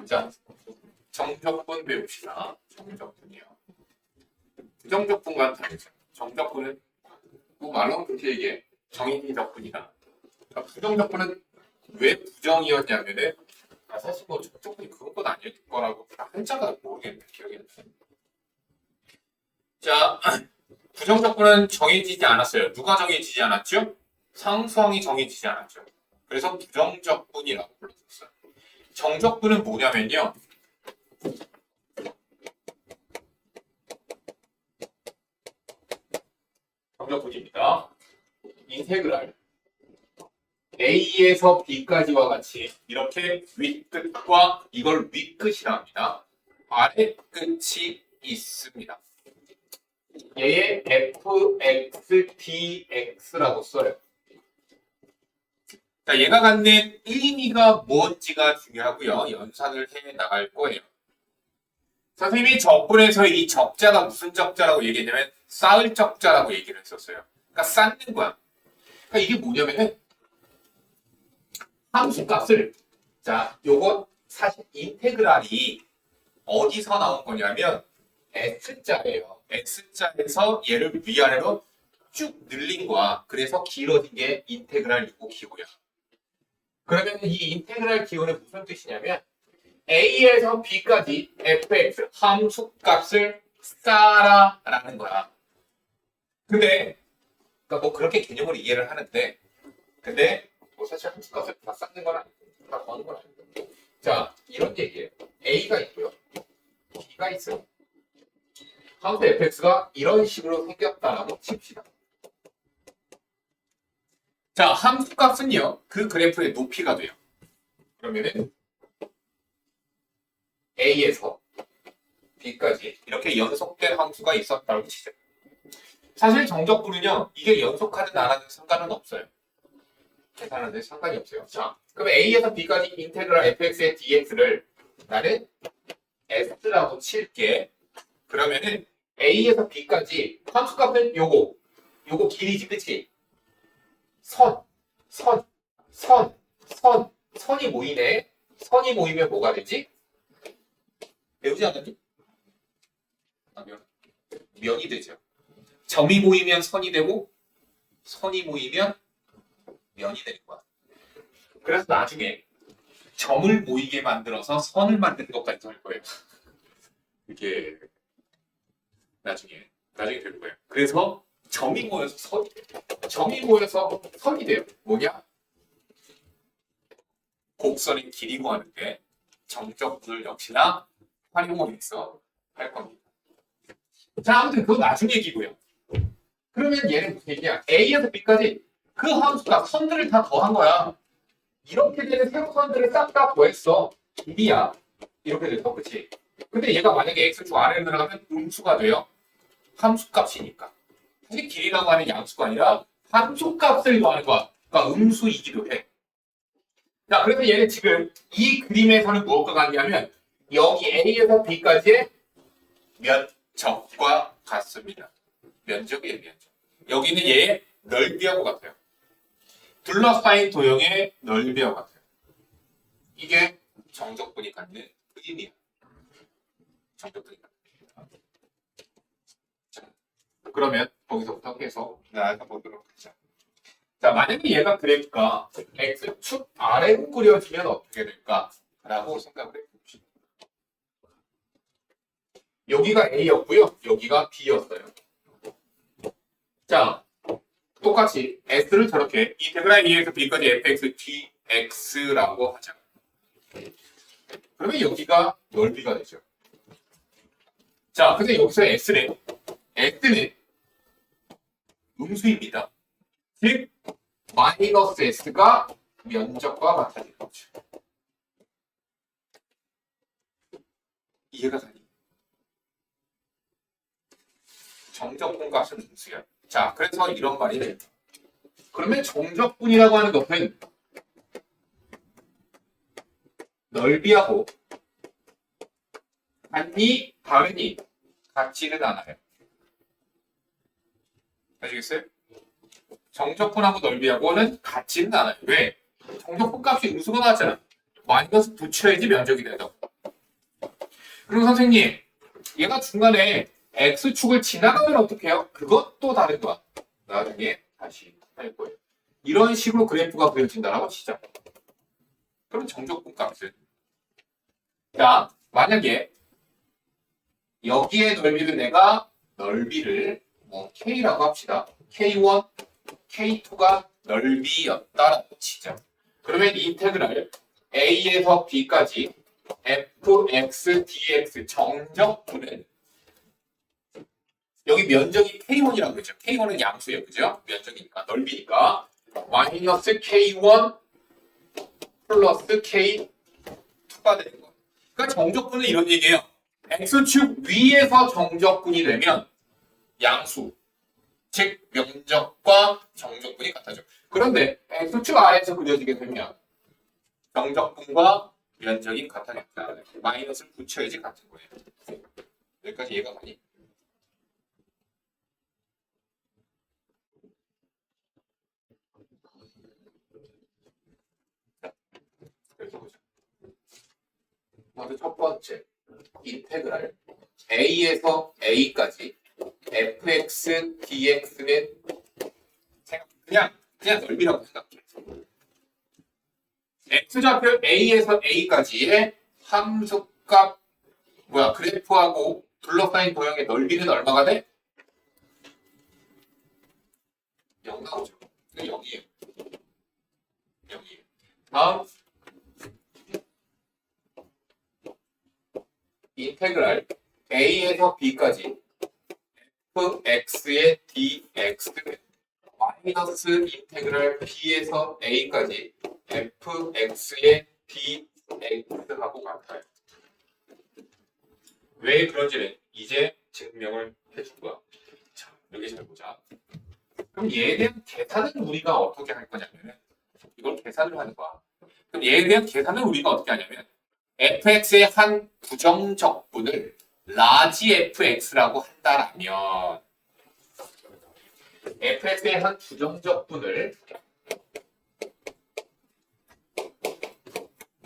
자, 정적분 배웁시다. 정적분이요. 부정적분과는 다르죠. 정적분은 뭐 말로 그렇게 얘기해. 정인이 적분이다. 그러니까 부정적분은 왜 부정이었냐면은 사실 뭐 정적분이 그런 건 아닐 거라고 한자가 모르겠네. 기억이 안 나요. 자, 부정적분은 정해지지 않았어요. 누가 정해지지 않았죠? 상수항이 정해지지 않았죠. 그래서 부정적분이라고 불렀었어요. 정적분은 뭐냐면요. 정적분입니다. 인테그랄 A에서 B까지와 같이 이렇게 윗끝과 이걸 윗끝이라 합니다. 아래끝이 있습니다. 얘의 fx,dx라고 써요. 자, 얘가 갖는 1, 2가 뭔지가 중요하고요. 연산을 해 나갈 거예요. 선생님이 적분에서 이 적자가 무슨 적자라고 얘기했냐면 쌓을 적자라고 얘기를 했었어요. 그러니까 쌓는 거야. 그러니까 이게 뭐냐면은 함수값을 자, 요거 사실 인테그랄이 어디서 나온 거냐면 S자예요. S자에서 얘를 위아래로 쭉 늘린 거야. 그래서 길어진 게 인테그랄 6고 기호야. 그러면 이 인테그랄 기호는 무슨 뜻이냐면 A에서 B까지 fx 함수값을 쌓아라라는 거야. 근데 그러니까 뭐 그렇게 개념으로 이해를 하는데 근데 뭐 사실 함수값을 다 쌓는 건 아니고 다 더하는 건 아니고 자 이런 얘기예요. A가 있고요. B가 있어요. 함수 fx가 이런 식으로 생겼다라고 칩시다. 자 함수값은요. 그 그래프의 높이가 돼요. 그러면은 A에서 B까지 이렇게 연속된 함수가 있었다고 치죠. 사실 정적분은요. 이게 연속하든 안 하든 상관은 없어요. 계산하는데 상관이 없어요. 자, 그럼 A에서 B까지 인테그랄 fx의 dx를 나는 s라고 칠게. 그러면은 A에서 B까지 함수값은 요거 길이지, 그치? 선이 모이네. 선이 모이면 뭐가 되지? 배우지 않았니? 아, 면이 되죠. 점이 모이면 선이 되고 선이 모이면 면이 되는 거야. 그래서 나중에 점을 모이게 만들어서 선을 만드는 것까지 할 거예요. 이게 나중에 될 거예요. 그래서 점이 모여서 선이 돼요. 뭐냐? 곡선의 길이 구하는데 정적분을 역시나 활용을 해서 할 겁니다. 자, 아무튼 그건 나중 얘기고요. 그러면 얘는 무슨 얘기야? A에서 B까지 그 함수가 선들을 다 더한 거야. 이렇게 되는 세로선들을 싹 다 더했어. 길이야. 이렇게 돼서 그치? 근데 얘가 만약에 x축 아래로 내려가면 음수가 돼요. 함수값이니까. 사실 길이라고 하는 양수가 아니라 함수값을 더하는 거야. 그러니까 음수이기도 해. 자, 그래서 얘는 지금 이 그림에서는 무엇과 같냐면 여기 A에서 B까지의 면적과 같습니다. 면적이에요, 면적. 여기는 얘의 넓이하고 같아요. 둘러싸인 도형의 넓이와 같아요. 이게 정적분이 갖는 의미야. 정적분이 갖는 의미야. 자, 그러면 거기서부터 계속 나아가보도록 하자. 자, 만약에 얘가 그래프가 x축 아래로 그려지면 어떻게 될까라고 생각을 해봅시다. 여기가 A였고요. 여기가 B였어요. 자, 똑같이 S를 저렇게 인테그랄 A에서 B까지 fx, dx라고 하자. 그러면 여기가 넓이가 되죠. 자, 근데 여기서 S는 음수입니다. 즉, 마이너스 S가 면적과 같아지는 거죠. 이해가 가니? 정적분 값은 음수야. 자, 그래서 이런 말이 돼요. 그러면 정적분이라고 하는 것은 넓이하고 같니, 다르니 같지는 않아요. 아시겠어요? 정적분하고 넓이하고는 같지는 않아요. 왜? 정적분 값이 음수가 나왔잖아. 마이너스 붙여야지 면적이 된다고. 그리고 선생님, 얘가 중간에 x축을 지나가면 어떻게 해요? 그것도 다른 거야. 나중에 다시 할 거예요. 이런 식으로 그래프가 그려진다라고 치자. 그럼 정적분 값은 자, 만약에 여기에 넓이를 내가 넓이를 뭐 K라고 합시다. K1, K2가 넓이였다라고 치자. 그러면 인테그랄 A에서 B까지 fx dx 정적분은 여기 면적이 K1이라고 그러죠. K1은 양수예요. 그죠? 면적이니까 넓이니까 마이너스 K1 플러스 K2가 되는 거예요. 그러니까 정적분은 이런 얘기예요. x축 위에서 정적분이 되면 양수, 즉 면적과 정적분이 같아져. 그런데 x축 아래에서 그려지게 되면 정적분과 면적이 같아졌다. 마이너스를 붙여야지 같은 거예요. 여기까지 이해가 가니? 그래서 보자. 먼저 첫 번째 인테그랄 a에서 a까지 fx dx는 그냥 넓이라고 생각해. x좌표 a에서 a까지의 함수값 그래프하고 둘러싸인 도형의 넓이는 얼마가 돼? 0 나오죠. 0이에요. 0이에요. 다음 인테그랄 a에서 b까지 fx의 dx는 마이너스 인테그랄 b에서 a까지 fx의 dx하고 같아요. 왜 그런지는 이제 증명을 해줄 거야. 자, 여기 잘 보자. 그럼 얘에 대한 계산은 우리가 어떻게 할 거냐면 이걸 계산을 하는 거야. 그럼 얘에 대한 계산은 우리가 어떻게 하냐면 fx의 한 부정적분을 라지 fx라고 한다라면 fx의 한 부정적분을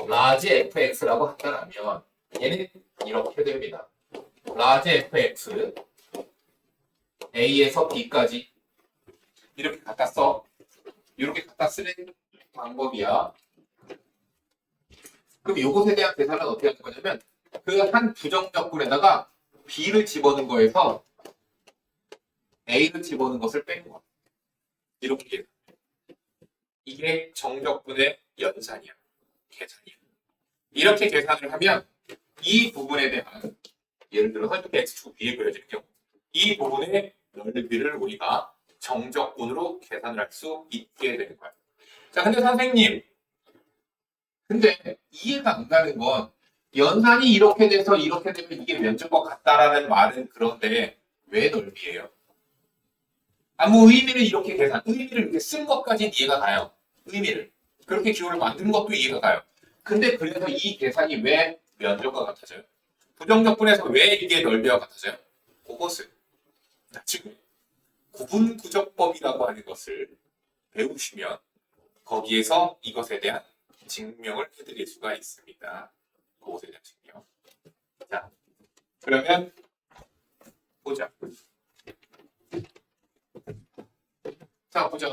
라지 fx라고 한다라면 얘는 이렇게 됩니다. 라지 fx a에서 b까지 이렇게 갖다 써. 이렇게 갖다 쓰는 방법이야. 그럼 이것에 대한 계산은 어떻게 하는 거냐면 그 한 부정적분에다가 b를 집어넣은 거에서 a를 집어넣은 것을 뺀 거야. 이렇게 계산. 이게 정적분의 연산이야. 계산이야. 이렇게 계산을 하면 이 부분에 대한 예를 들어서 이렇게 x축 위에 그려질 경우 이 부분의 넓이를 우리가 정적분으로 계산을 할 수 있게 되는 거야. 자, 근데 선생님, 근데 이해가 안 가는 건 연산이 이렇게 돼서 이렇게 되면 이게 면적과 같다라는 말은 그런데 왜 넓이에요? 아무 의미를 이렇게 의미를 이렇게 쓴 것까지는 이해가 가요. 의미를. 그렇게 기호를 만드는 것도 이해가 가요. 근데 그래서 이 계산이 왜 면적과 같아져요? 부정적분에서 왜 이게 넓이와 같아져요? 그것을 지금 구분구적법이라고 하는 것을 배우시면 거기에서 이것에 대한 증명을 해드릴 수가 있습니다. 그것에 대한 증명. 자, 그러면 보자. 자, 보자.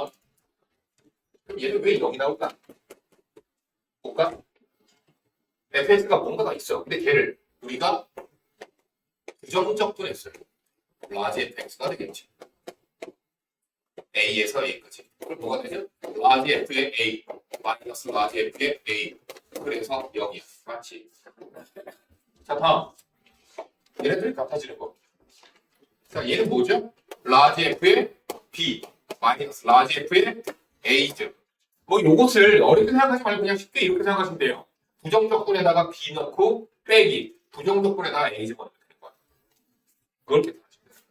그럼 얘는 왜 0이 나올까? 볼까? fx가 뭔가가 있어. 근데 걔를 우리가 부정적분했어요. 라지 fx가 되겠지. a에서 a까지. 그럼 뭐가 되죠? 라지 f의 a 마이너스 라지 f의 a. 그래서 0이야. 맞지? 자, 다음. 얘네들이 같아지는 거. 자, 얘는 뭐죠? 라지 f의 b 마이너스 라지 f의 a죠. 뭐 요것을 어렵게 생각하지 말고 그냥 쉽게 이렇게 생각하시면 돼요. 부정적분에다가 b 넣고 빼기. 부정적분에다가 a 집어넣으면 되는 거야. 그렇게 생각하시면 돼요.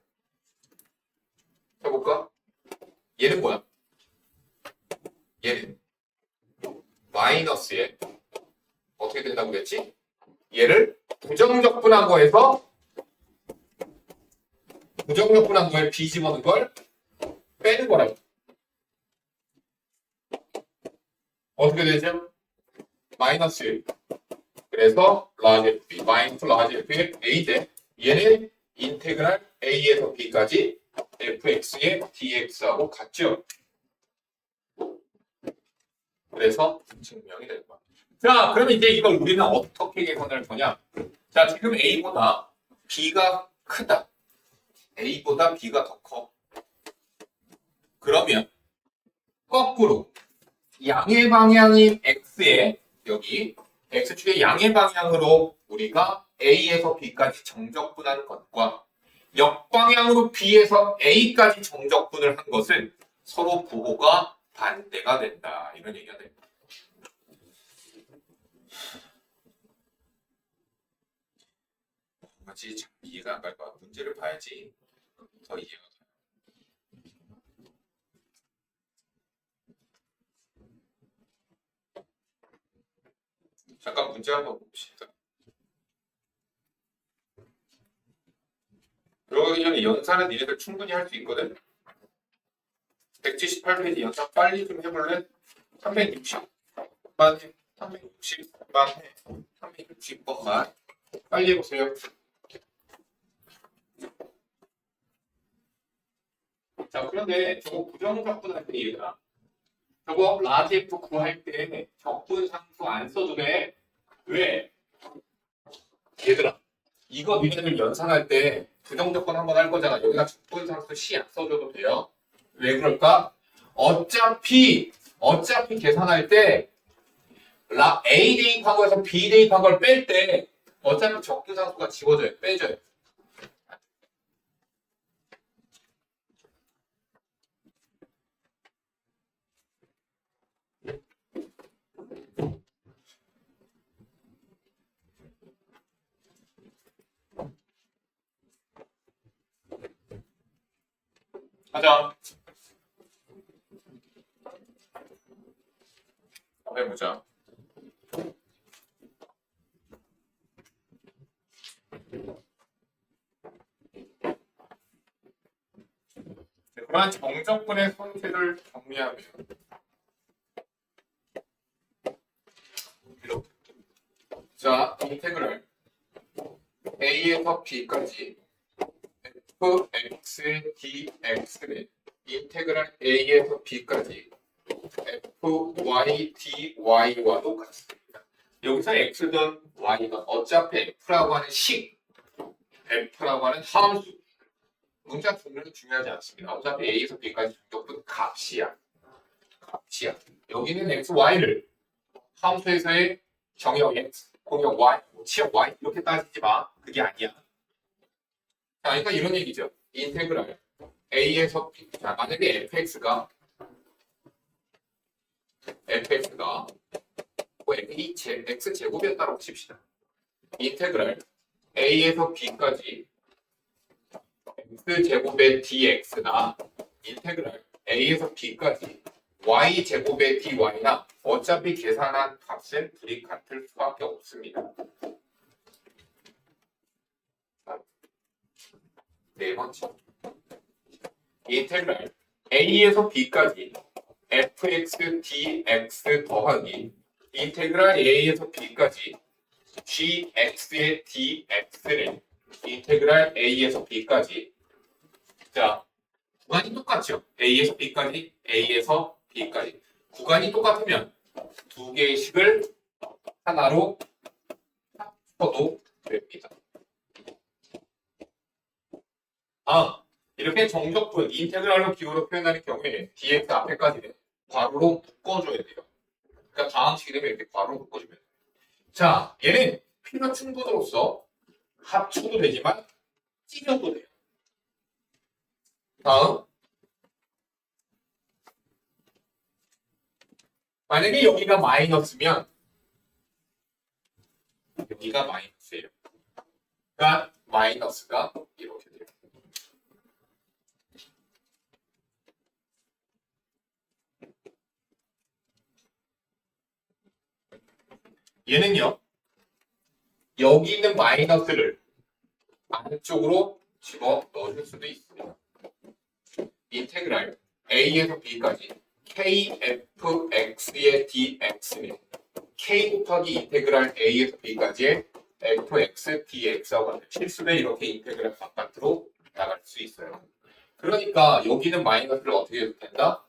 자, 볼까? 얘는 뭐야? 얘는 마이너스에 어떻게 된다고 그랬지? 얘를 부정적분한 거에서 부정적분한 거에 b 집어넣은 걸 빼는 거라고. 어떻게 되죠? 마이너스 1. 그래서 large f b, 마이너스 large f의 a제 얘는 인테그랄 a에서 b까지 fx의 dx하고 같죠. 그래서 증명이 될 거야. 자, 그러면 이제 이걸 우리는 어떻게 계산할 거냐? 자, 지금 a보다 b가 크다. a보다 b가 더 커. 그러면 거꾸로 양의 방향인 x에 여기 x축의 양의 방향으로 우리가 a에서 b까지 정적분한 것과 역방향으로 b에서 a까지 정적분을 한 것은 서로 부호가 반대가 된다. 이런 얘기가 됩니다. 뭐지? 잘 이해가 안 갈 거야. 문제를 봐야지 더 이해가 돼. 잠깐 문제 한번 봅시다. 그러기 전에 연산은 니네들 충분히 할 수 있거든. 178페이지 연산 빨리 좀 해볼래? 360만 해. 360만 해. 360번만 빨리 해보세요. 자, 그런데 저거 부정적분할 때 얘들아, 저거 라지 F 구할 때 적분 상수 안 써도 돼. 왜? 얘들아, 이거 니네들 연산할 때 부정적분 한번 할 거잖아. 여기다 적분 상수 C 안 써줘도 돼요. 왜 그럴까? 어차피 계산할 때 A 대입한 거에서 B 대입한 걸 뺄 때 어차피 적분 상수가 지워져요. 빼져요. 가자. 한번 해보자. 그러한 정적분의 형태를 정리하면 이렇게. 자, 인테그랄 A에서 B까지 fx dx는 인테그랄 A에서 B까지 fy dy와도 같습니다. 여기서 x든 y든 어차피 f라고 하는 식, f라고 하는 함수, 문자 종류는 중요하지 않습니다. 어차피 A에서 B까지 정적분 값이야. 여기는 x, y를 함수에서의 정의 x, 공역 y, 치역 y 이렇게 따지지 마. 그게 아니야. 자, 그러니까 이런 얘기죠. 인테그랄 A에서 B. 자, 만약에 fx가 x 제곱이었다고 칩시다. 인테그랄 A에서 B까지 x 제곱의 dx나 인테그랄 A에서 B까지 y 제곱의 dy나 어차피 계산한 값은 둘이 같을 수밖에 없습니다. 네 번째, 인테그랄 A에서 B까지 fx dx 더하기 인테그랄 A에서 B까지 gx의 dx를 인테그랄 A에서 B까지. 자, 구간이 똑같죠? A에서 B까지, A에서 B까지. 구간이 똑같으면 두 개의 식을 하나로 합쳐도 됩니다. 이렇게 정적분, 인테그랄로 기호로 표현하는 경우에 dx 앞에까지는 괄호로 묶어줘야 돼요. 그러니까 다항식이 되면 이렇게 괄호로 묶어주면 돼요. 자, 얘는 필요 충분으로서 합쳐도 되지만 찢어도 돼요. 다음, 만약에 여기가 마이너스면 여기가 마이너스예요. 그러니까 마이너스가 이렇게 돼요. 얘는요, 여기 있는 마이너스를 안쪽으로 집어 넣어줄 수도 있습니다. 인테그랄 A에서 B까지 kfx의 dx는 k 곱하기 인테그랄 a에서 b까지의 fx, dx하고 같은 실수는 이렇게 인테그랄 바깥으로 나갈 수 있어요. 그러니까 여기는 마이너스를 어떻게 해도 된다?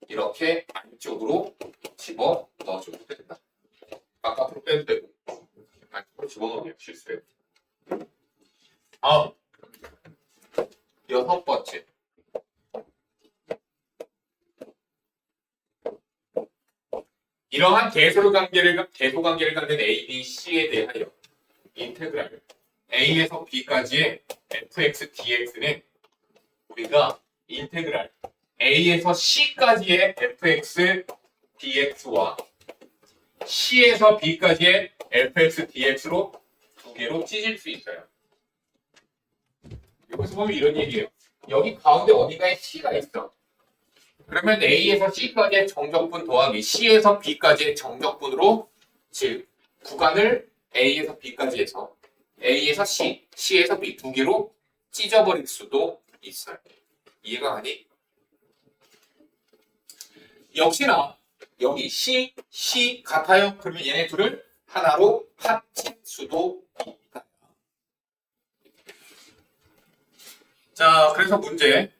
이렇게 안쪽으로 집어 넣어줘도 된다. 바깥으로 빼도 되고 안쪽으로 집어넣으면 실수예요. 다음 6번째. 이러한 계소관계를 갖는 A, B, C에 대하여 인테그랄 A에서 B까지의 fx, dx는 우리가 인테그랄 A에서 C까지의 fx, dx와 C에서 B까지의 fx, dx로 두 개로 찢을 수 있어요. 여기서 보면 이런 얘기예요. 여기 가운데 어디가에 C가 있어. 그러면 A에서 C까지의 정적분 더하기 C에서 B까지의 정적분으로 즉 구간을 A에서 B까지 해서 A에서 C, C에서 B 두 개로 찢어버릴 수도 있어요. 이해가 가니? 역시나 여기 C, C 같아요. 그러면 얘네 둘을 하나로 합칠 수도 있다. 자, 그래서 문제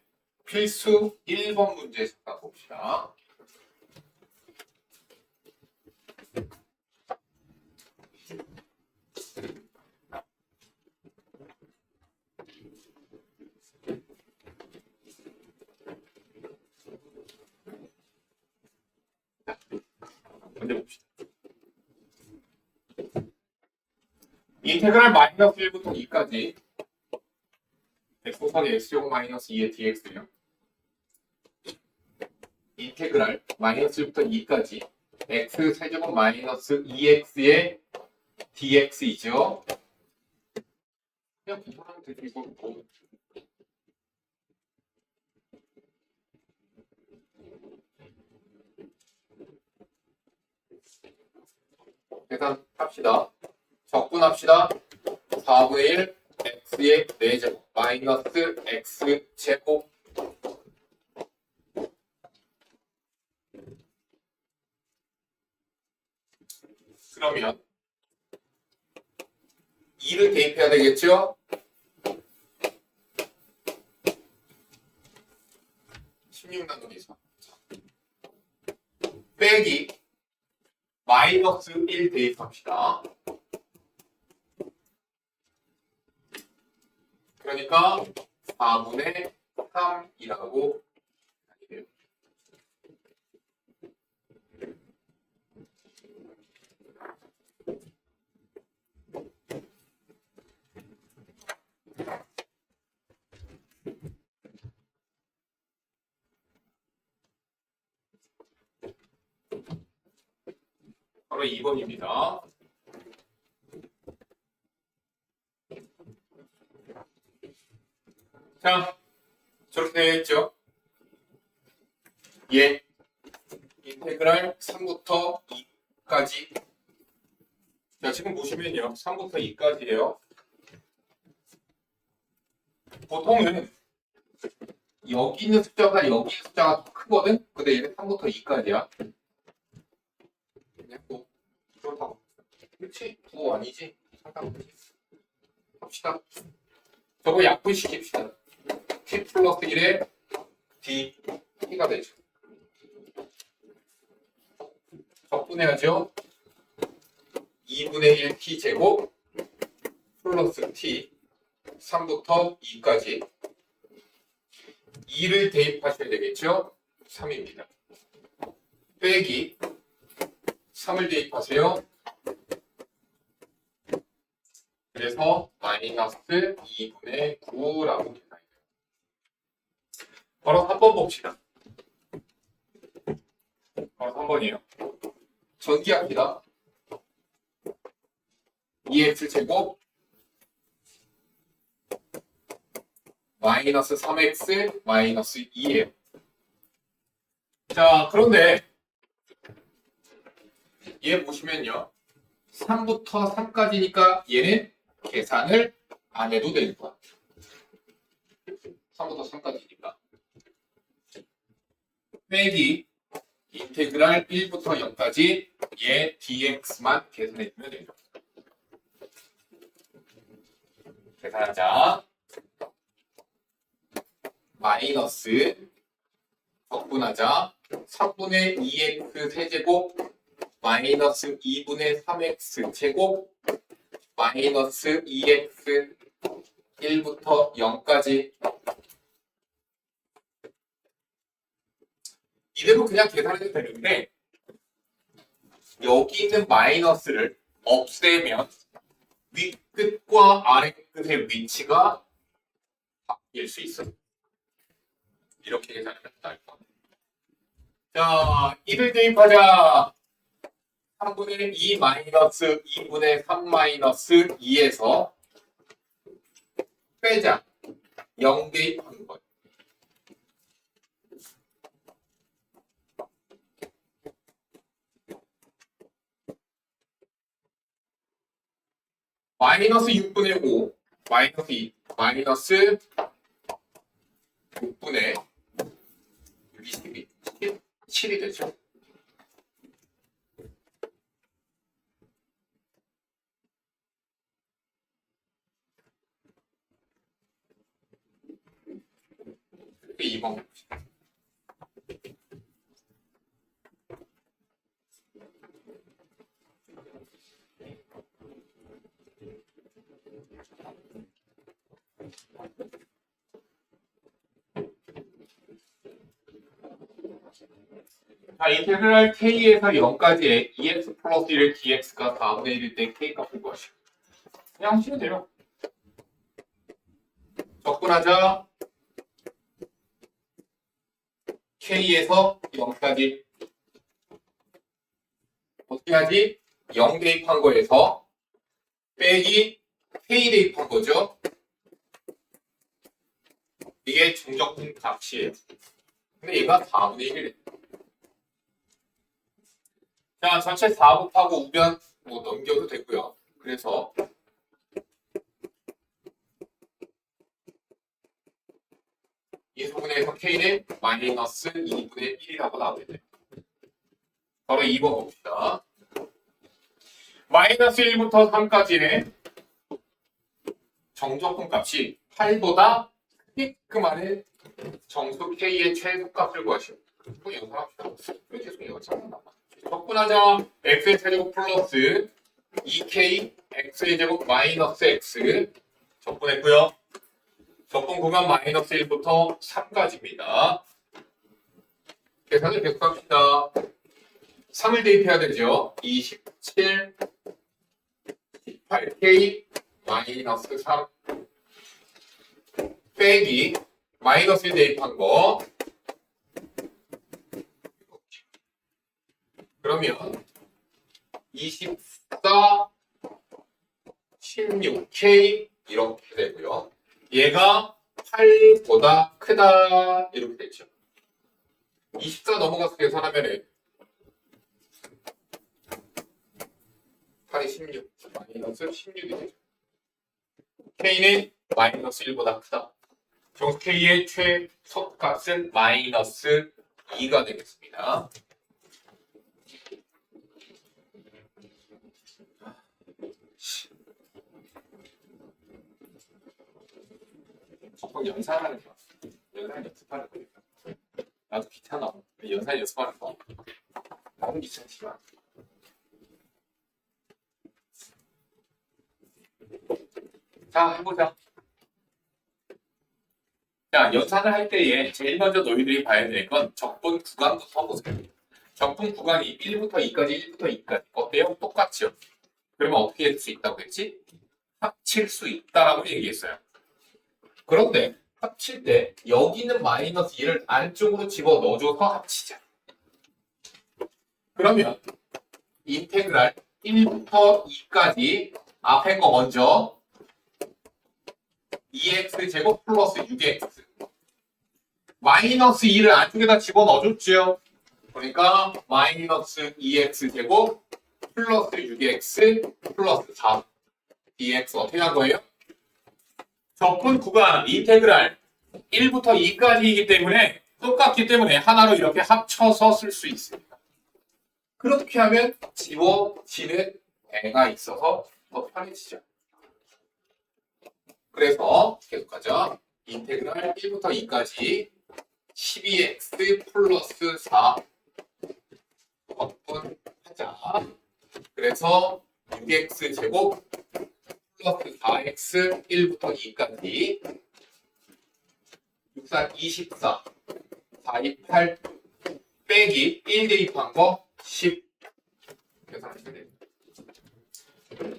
필수 1번 문제 잠깐 봅시다. 문제 봅시다. 인테그랄 마이너스 1부터 2까지 x 곱하기 x제곱 마이너스 2의 dx요. 인테그랄 마이너스 1부터 2까지 x 세제곱 마이너스 2x의 dx이죠. 그냥 공부하면 되죠. 이거 계산합시다. 적분합시다. 4분의 1 x의 4제곱 마이너스 x제곱 그러면 2를 대입해야 되겠죠? 16 나누기 4 빼기 마이너스 1 대입합시다. 그러니까 4분의 3이라고 하게 돼요. 바로 2번입니다. 자, 저렇게 되어 있죠? 예. 인테그랄 3부터 2까지. 자, 지금 보시면요. 3부터 2까지예요. 보통은 여기 있는 숫자가 여기 있는 숫자가 더 크거든? 근데 얘는 3부터 2까지야. 그냥 뭐 그렇다고. 그렇지? 9 아니지? 상관없지. 합시다. 저거 약분시킵시다. t 플러스 1에 d t가 되죠. 적분해야죠. 2분의 1 t 제곱 플러스 t 3부터 2까지 2를 대입하셔야 되겠죠. 3입니다. 빼기 3을 대입하세요. 그래서 마이너스 2분의 9라고 계산해요. 바로 3번 봅시다. 바로 3번이에요. 전기합니다. 2x제곱 마이너스 3x 마이너스 2예요. 자, 그런데 얘 보시면요. 3부터 3까지니까 얘는 계산을 안 해도 되는 거야. 3부터 3까지니까. 빼기 인테그랄 1부터 0까지 얘 dx만 계산해주면 되죠. 계산하자. 마이너스 적분하자 3분의 2x 세제곱 마이너스 2분의 3x 제곱 마이너스 2x 1부터 0까지 이대로 그냥 계산해도 되는데 여기 있는 마이너스를 없애면 윗끝과 아래끝의 위치가 바뀔 수 있어요. 이렇게 계산하면 나을 것 같아요. 자, 이를 대입하자. 3분의 2 마이너스 2분의 3 마이너스 2에서 빼자. 0 대입하는 거예요. 마이너스 6분의 5 마이너스 2 마이너스 6분의 12 17이 되죠. 이게 2번 봅시다. 자, 인테그랄 k에서 0까지의 2x 플러스 1의 dx가 4분의 1일 때 k 값을 구하시오. 그냥 하시면 돼요. 적분하자. k에서 0까지 어떻게 하지? 0 대입한 거에서 빼기 k 대입한 거죠. 이게 중적분 값이에요. 근데 얘가 4분의 1이래. 자, 전체 4 곱하고 우변 뭐 넘겨도 되고요. 그래서 이 부분에서 k는 마이너스 2분의 1이라고 나오게 돼요. 바로 2번 봅시다. 마이너스 1부터 3까지의 정적분 값이 8보다 크게끔 하는 정수 k의 최소값을 구하시오. 또 연산합시다. 왜 계속 연산한다? 적분하자. x의 제곱 플러스 2k x의 제곱 마이너스 x 적분했고요. 적분 구간 마이너스 1부터 3까지입니다. 계산을 계속합시다. 3을 대입해야 되죠. 27 18k 마이너스 3 빼기 마이너스 1 대입한 거. 그러면 24 16k 이렇게 되고요. 얘가 8보다 크다 이렇게 되죠. 24 넘어가서 계산하면 8이 16 마이너스 16이 되죠. k는 마이너스 1보다 크다. 정수 k의 최소값은 마이너스 2가 되겠습니다. 연산하는 거. 연산 연습하는 거니까. 나도 귀찮아. 연산 연습하는 거. 나는 귀찮지만. 자, 해보자. 자, 연산을 할 때에 제일 먼저 너희들이 봐야 될 건 적분 구간부터 보세요. 적분 구간이 1부터 2까지, 1부터 2까지. 어때요? 똑같죠? 그러면 어떻게 할 수 있다고 했지? 합칠 수 있다라고 얘기했어요. 그런데 합칠 때 여기는 마이너스 1을 안쪽으로 집어 넣어줘서 합치자. 그러면 인테그랄 1부터 2까지 앞에 거 먼저 2x 제곱 플러스 6x 마이너스 2를 안쪽에다 집어 넣어줬죠. 그러니까 마이너스 2x 제곱 플러스 6x 플러스 4 dx 어떻게 한 거예요? 적분 구간 인테그랄 1부터 2까지이기 때문에 똑같기 때문에 하나로 이렇게 합쳐서 쓸 수 있습니다. 그렇게 하면 지워지는 애가 있어서 더 편해지죠. 그래서 계속하자. 인테그랄 1부터 2까지 12x 플러스 4 하자. 그래서 6x 제곱 플러스 4x 1부터 2까지 64, 24, 428 빼기 1 대입한 거 10 계산하시면 됩니다.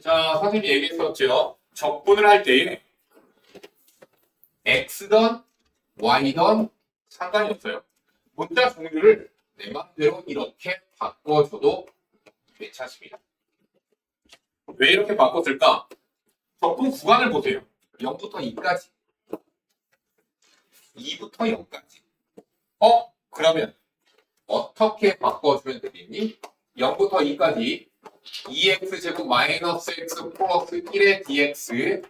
자, 선생님이 얘기했었죠. 적분을 할 때에 x던 y던 상관이 없어요. 문자 종류를 내 마음대로 이렇게 바꿔줘도 괜찮습니다. 왜 이렇게 바꿨을까? 적분 구간을 보세요. 0부터 2까지 2부터 0까지 그러면 어떻게 바꿔주면 되겠니? 0부터 2까지 2x 제곱 마이너스 x 플러스 1의 dx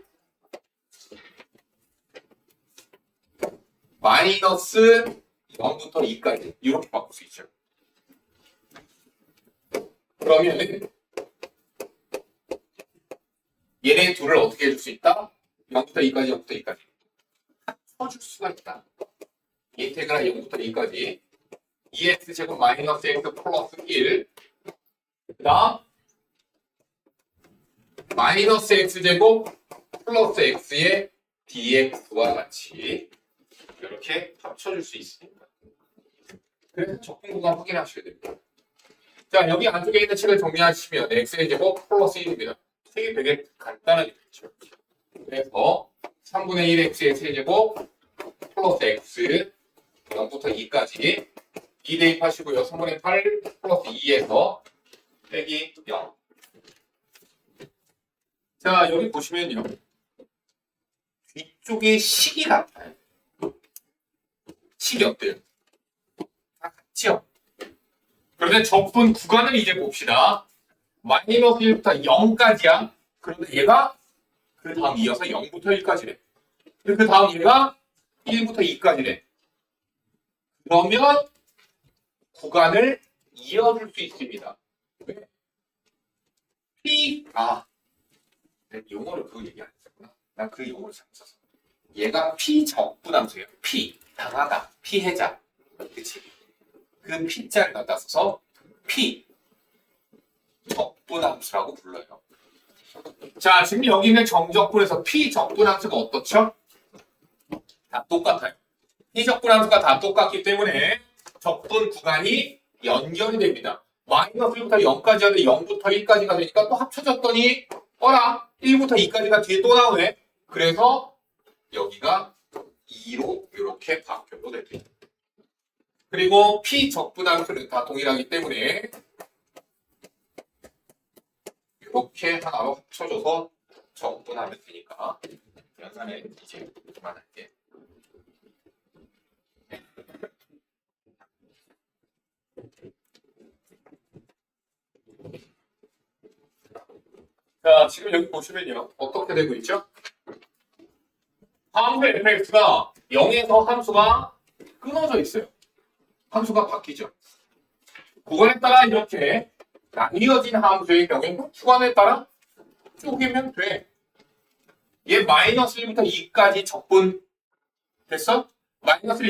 마이너스 0부터 2까지 이렇게 바꿀 수 있죠. 그러면 얘네 둘을 어떻게 해줄 수 있다? 0부터 2까지 0부터 2까지 합쳐줄 수가 있다. 인테그랄 0부터 2까지 2x 제곱 마이너스 x 플러스 1 그다음 마이너스 x 제곱 플러스 x의 dx와 같이 이렇게 합쳐줄 수 있습니다. 그래서 적분 구간 확인하셔야 됩니다. 자, 여기 안쪽에 있는 책을 정리하시면 x의 제곱 플러스 1입니다. 책이 되게 간단하게 되죠. 그래서 3분의 1 x의 세제곱 플러스 x 0부터 2까지 2 대입하시고요. 3분의 8 플러스 2에서 빼기 0. 자, 여기 보시면요. 뒤쪽에 식이 같아요. 식이 어때요? 다 같죠? 그런데 적분 구간을 이제 봅시다. 마이너스 1부터 0까지야. 그런데 얘가 그 다음 이어서 0부터 1까지래. 그 다음 얘가 1부터 2까지래. 그러면 구간을 이어줄 수 있습니다. 왜? 내 용어를 그거 얘기 안 했었구나. 난 그 용어를 잘못 썼어. 얘가 피적분함수예요. 당하다, 피해자. 그치? 그 피자를 갖다 써서 피적분함수라고 불러요. 자, 지금 여기 있는 정적분에서 피적분함수가 어떻죠? 다 똑같아요. 피적분함수가 다 똑같기 때문에 적분 구간이 연결이 됩니다. 마이너스 1부터 0까지 하는데 0부터 1까지가 되니까 또 합쳐졌더니 1부터 2까지가 뒤에 또 나오네. 그래서 여기가 2로 이렇게 바뀌어도 됩니다. 그리고 피적분함수는 다 동일하기 때문에 이렇게 하나로 합쳐줘서 적분하면 되니까 연산에 이제 그만할게. 자, 지금 여기 보시면요. 어떻게 되고 있죠? 함수 fx가 0에서 함수가 끊어져 있어요. 함수가 바뀌죠. 구간에 따라 이렇게 나뉘어진 함수의 경우에는 구간에 따라 쪼개면 돼. 얘 마이너스 1부터 2까지 적분 됐어? 마이너스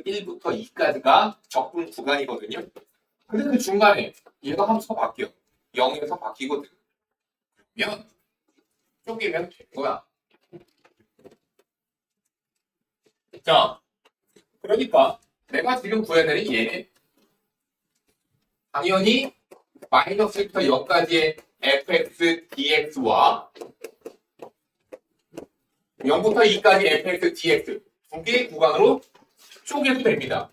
1부터 2까지가 적분 구간이거든요. 근데 그 중간에 얘가 함수가 바뀌어. 0에서 바뀌거든. 그러면 쪼개면 될 거야. 자, 그러니까 내가 지금 구해야 되는 얘는 당연히 마이너스 1부터 0까지의 fx dx와 0부터 2까지 fx dx 두 개의 구간으로 쪼개도 됩니다.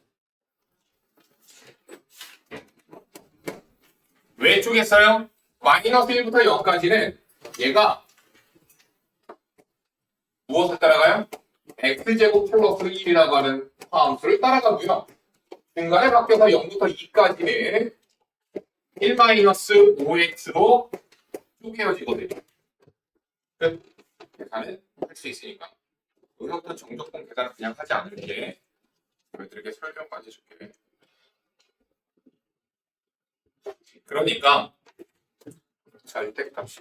왜 쪼갰어요? 마이너스 1부터 0까지는 얘가 무엇을 따라가요? x제곱 플러스 1이라고 하는 함수를 따라가고요. 중간에 바뀌어서 0부터 2까지는 1-5x로 쪼개어지거든요. 계산을 할 수 있으니까 여기서부터 정적분 계산을 그냥 하지 않을게. 너희들에게 설명까지 해줄게. 그러니까 절대값이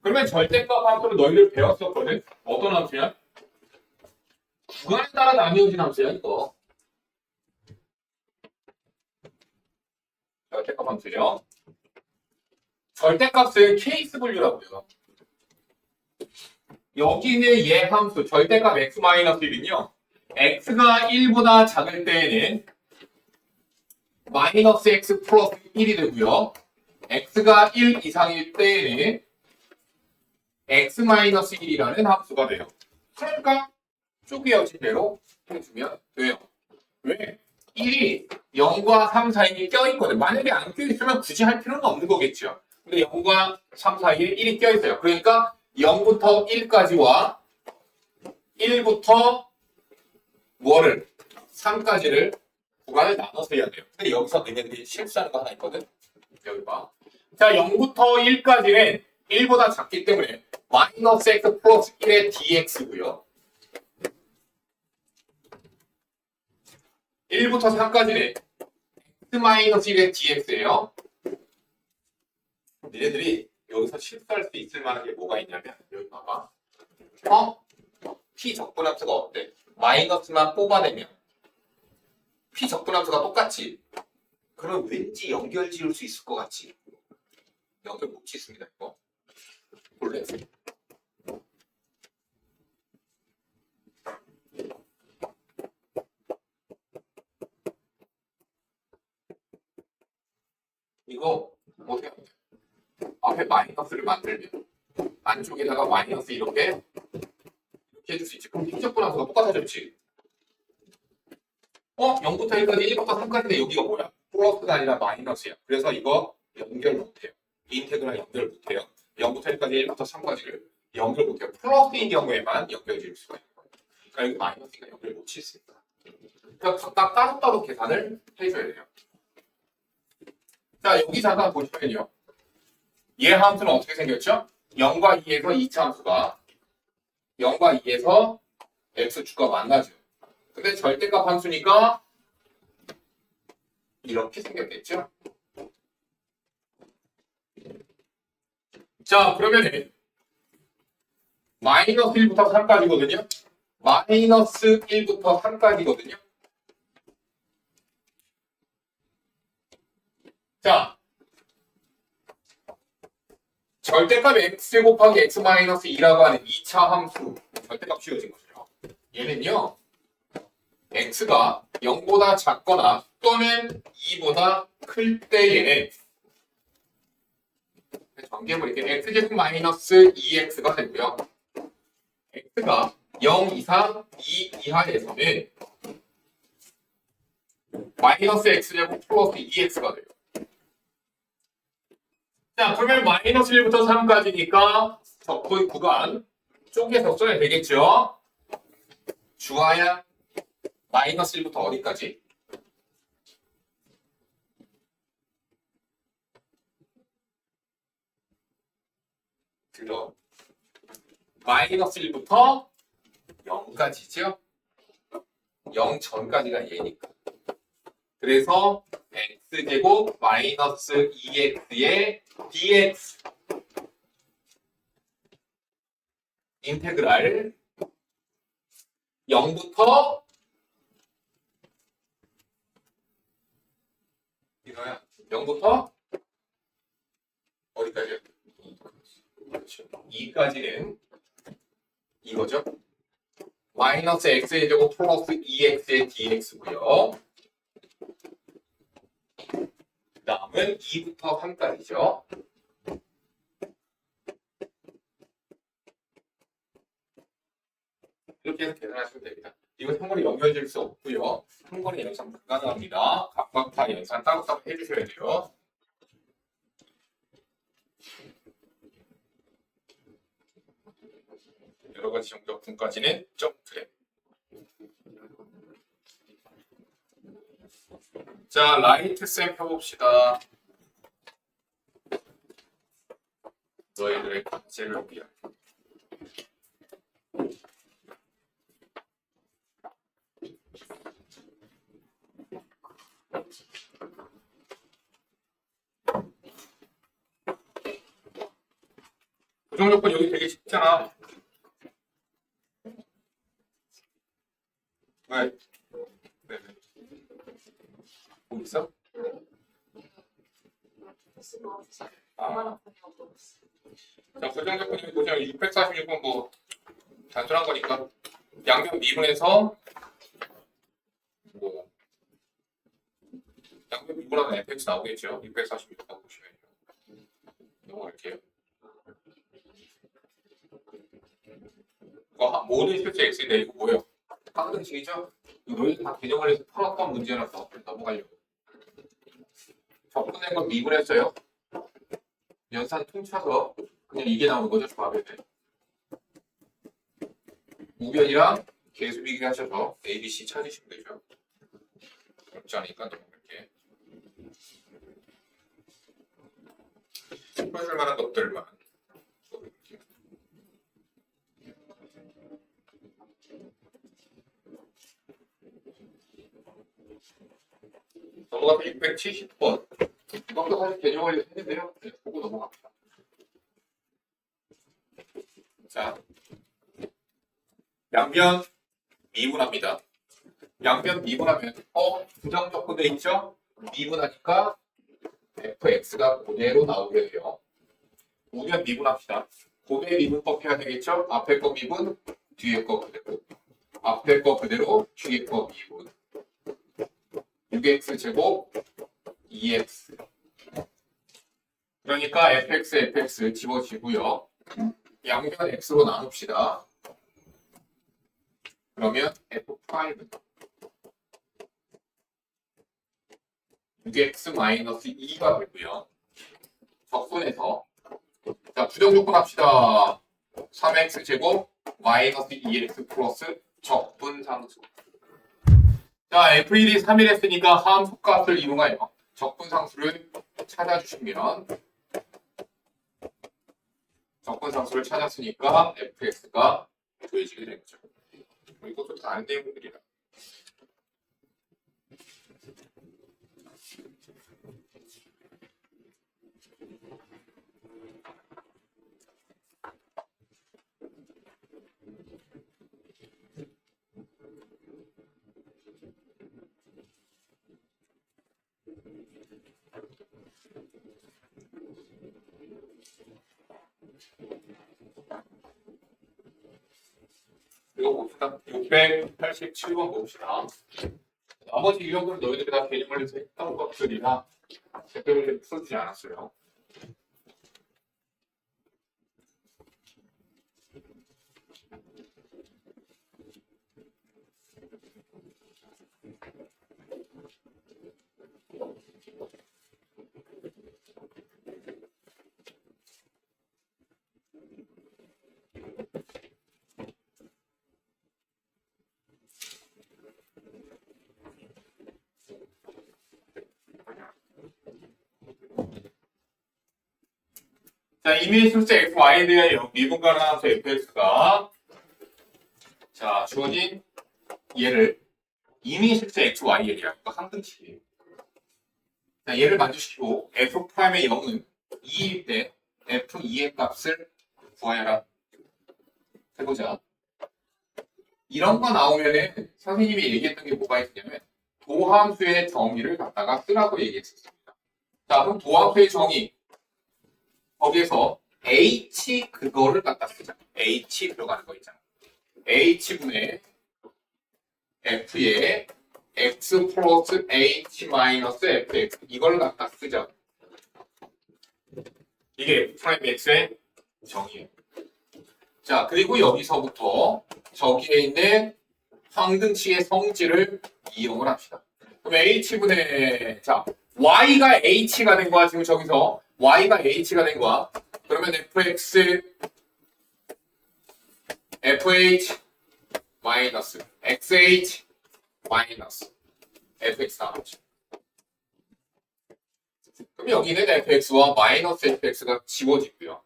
그러면 절대값 함수를 너희들 배웠었거든. 어떤 함수야? 구간에 따라 나뉘어진 함수야 이거. 절대값 함수죠. 절대값은 케이스 분류라고요. 여기는 얘 함수 절대값 x-1은요. x가 1보다 작을 때에는 마이너스 x 플러스 1이 되고요. x가 1 이상일 때에는 x-1이라는 함수가 돼요. 그러니까 쪼개어진 대로 해주면 돼요. 왜? 1이 0과 3 사이에 껴있거든. 만약에 안 껴있으면 굳이 할 필요는 없는 거겠죠. 근데 0과 3 사이에 1이 껴있어요. 그러니까 0부터 1까지와 1부터 뭐를 3까지를 구간을 나눠서 해야 돼요. 근데 여기서 너희들이 실수하는 거 하나 있거든. 여기 봐. 자, 0부터 1까지는 1보다 작기 때문에 마이너스 x 플러스 1의 dx고요. 1부터 3까지는 x-1의 dx예요. 니네들이 여기서 실수할 수 있을 만한 게 뭐가 있냐면 여기 봐봐. p 적분함수가 어때? 마이너스만 뽑아내면 p 적분함수가 똑같지? 그럼 왠지 연결 지을 수 있을 것 같지? 연결 못 짓습니다. 이거 볼래? 이거 어떻게 하면 돼? 앞에 마이너스를 만들면 안쪽에다가 마이너스 이렇게 해줄 수 있지. 그럼 p 적분함수가 똑같아졌지? 0부터 1까지 1부터 3까지인데 여기가 뭐야? 플러스가 아니라 마이너스야. 그래서 이거 연결 못해요. 인테그랄 연결 못해요. 0부터 1까지 1부터 3까지를 연결 못해요. 플러스인 경우에만 연결 지을 수가 있는 거예요. 그러니까 여기 마이너스가 연결 못 칠습니다. 그러니까 각각 따로따로 계산을 해줘야 돼요. 자, 여기 잠깐 보시면요. 얘 함수는 어떻게 생겼죠? 0과 2에서 2차 함수가 0과 2에서 x축과 만나죠. 근데 절대값 함수니까 이렇게 생겼겠죠? 자, 그러면 마이너스 1부터 3까지거든요. 마이너스 1부터 3까지거든요. 자, 절대값 x 곱하기 x-2라고 하는 2차 함수 절대값 씌워진 거죠. 얘는요. x가 0보다 작거나 또는 2보다 클 때에는 전개해버릴게요. x제곱 마이너스 2x가 되고요. x가 0 이상 2 이하에서는 마이너스 x제곱 플러스 2x가 돼요. 자, 그러면 마이너스 1부터 3까지니까 적분 구간 쪼개서 써야 되겠죠? 주어야 마이너스 1부터 어디까지? 들어. 마이너스 1부터 0까지죠? 0 전까지가 얘니까. 그래서 x제곱 마이너스 2x의 dx 인테그랄 0부터 이거야. 0부터 어디까지요? 2까지는 이거죠. 마이너스 x의 제곱 플러스 2x의 dx고요. 그 다음은 2부터 3까지죠. 이렇게 해서 계산하시면 됩니다. 이거 한 번에 연결될 수 없고요. 한 번에 연산 불가능합니다. 각각 다 연산 따로따로 해주셔야 돼요. 여러 가지 정적분까지는 점프해. 자, 라이트 쌤 펴봅시다. 너희들의 과제를 위한. 고정 조건 여기 되게 쉽잖아. 왜? 왜? 뭐 있어? 아. 자, 고정 조건이 고정 646번 뭐 단순한 거니까 양변 미분해서 뭐 양변 미분하면 fx 나오겠죠. 646번 보시면 넘어갈게요. 모든 실제 x인데 이거 뭐예요? 항등식이죠? 이거 너희들 다 개념을 풀었던 문제라서 넘어가려고. 적분된 건 미분했어요. 연산 퉁쳐서 그냥 이게 나오는 거죠. 조합에. 우변이랑 계수 비교 하셔서 A, B, C 찾으시면 되죠. 어렵지 않으니까 넘어갈게. 풀어줄 만한 것들만. 넘어가서 670번. 이것도 사실 개념 원리 했는데요. 네, 보고 넘어갑니다. 자, 양변 미분합니다. 양변 미분하면 부정적분 돼 있죠? 미분하니까 fx가 그대로 나오게 돼요. 우변 미분합시다. 고대 미분법 해야 되겠죠? 앞에 거 미분, 뒤에 거 그대로. 앞에 거 그대로, 뒤에 거 미분. 6x 제곱 2x. 그러니까 fx 집어지고요. 양변 x로 나눕시다. 그러면 f5는 6x-2가 되고요. 적분해서 자, 부정조건 합시다. 3x 제곱 마이너스 2x 플러스 적분상수. 자, f1이 3일 했으니까 함수값을 이용하여 적분상수를 찾아주시면 적분상수를 찾았으니까 fx가 구해지게 되는 거죠. 이것도 다른 내용들이라. 이거 봅시다. 687번 봅시다. 나머지 유형들은 너희들이 다 개념을 했던 것들이라 제대로 풀지 않았어요. 자, 이미 실제 fy에 대한 미분가능함수 fx가 자 주어진 얘를 이미 실제 xy이야. 항등식이에요. 자, 얘를 만족시키고 f'의 0은 2일 때 f2의 값을 구하여라. 해보자. 이런 거 나오면은 선생님이 얘기했던 게 뭐가 있냐면 도함수의 정의를 갖다가 쓰라고 얘기했었습니다. 자, 그럼 도함수의 정의 거기에서 h 그거를 갖다 쓰자. h 들어가는 거 있잖아. h분의 f의 x 플러스 h 마이너스 fx 이걸 갖다 쓰자. 이게 f'x의 정의예요. 자, 그리고 여기서부터 저기에 있는 항등식의 성질을 이용을 합시다. 그럼 h분의 자 y가 h가 된 거야. 지금 저기서 y가 h가 된 거야. 그러면 fx fh 마이너스 xh 마이너스 fx 나왔죠. 그럼 여기는 fx와 마이너스 fx가 지워지고요.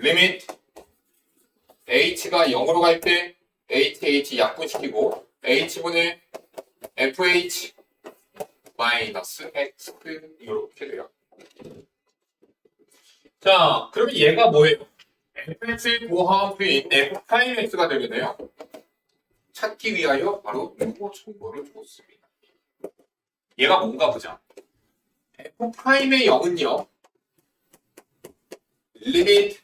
리밋 h가 0으로 갈 때 h 약분시키고 h분의 fh 마이너스 x 이렇게 돼요. 자, 그러면 얘가 뭐예요? fx의 고함수인 f'x가 되겠네요. 찾기 위하여 바로 이거 정보를 줬습니다. 얘가 뭔가 보자. f'의 0은요. 리밋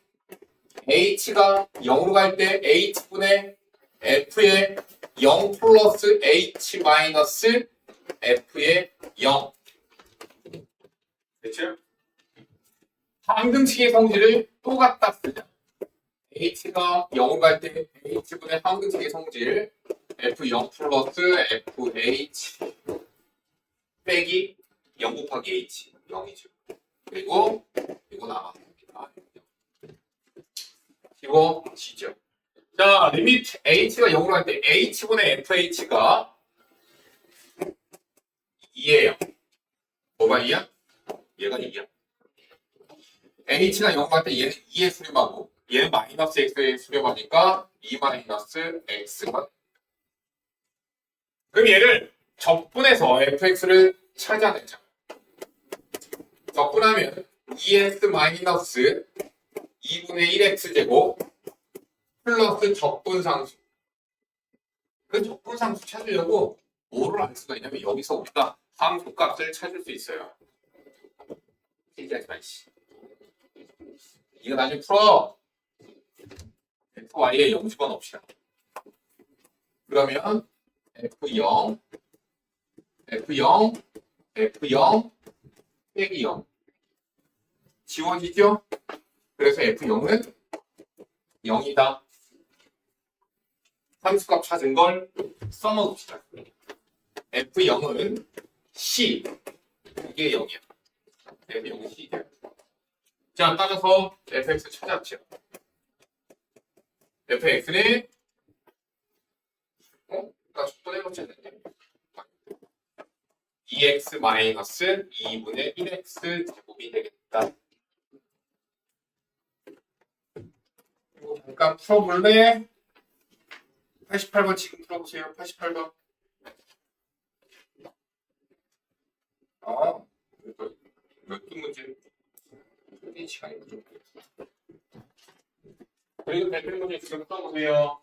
h가 0으로 갈 때 h분의 f의 0 플러스 h 마이너스 f의 0. 됐죠? 항등식의 성질을 또 갖다 쓰자. h가 0으로 갈 때 h분의 항등식의 성질 f0 플러스 fh 빼기 0 곱하기 h 0이죠. 그리고 이거 남았습니다. 이거 G죠. 자, 리밋 h가 0으로 갈 때 h분의 fh가 2예요. 뭐가 2야? 얘가 2야. h가 0으로 갈 때 얘는 2에 수렴하고 얘는 마이너스 x에 수렴하니까 2 마이너스 x가. 그럼 얘를 적분해서 fx를 찾아내자. 적분하면 2x 마이너스 2분의 1x 제곱 플러스 적분상수. 그 적분상수 찾으려고 뭐를 알 수가 있냐면 여기서 우리가 함수값을 찾을 수 있어요. 얘기하지 마, 씨. 이거 나중에 풀어. fy에 0 집어넣읍시다. 그러면 f0 빼기 0 지워지죠? 그래서 f0은 0이다. 함수값 찾은 걸 써놓읍시다. f0은 c 이게 0이야. f0은 c야. 자, 따라서 fx 찾았죠. fx는 나 적분해놓지 않는데 2x 마이너스 2분의 1x 제곱이 되겠다. 잠깐 풀어볼래? 88번 지금 풀어보세요. 88번. 몇 개 문제? 시간이 부족해요. 그리고 100개 문제 지금 풀어보세요.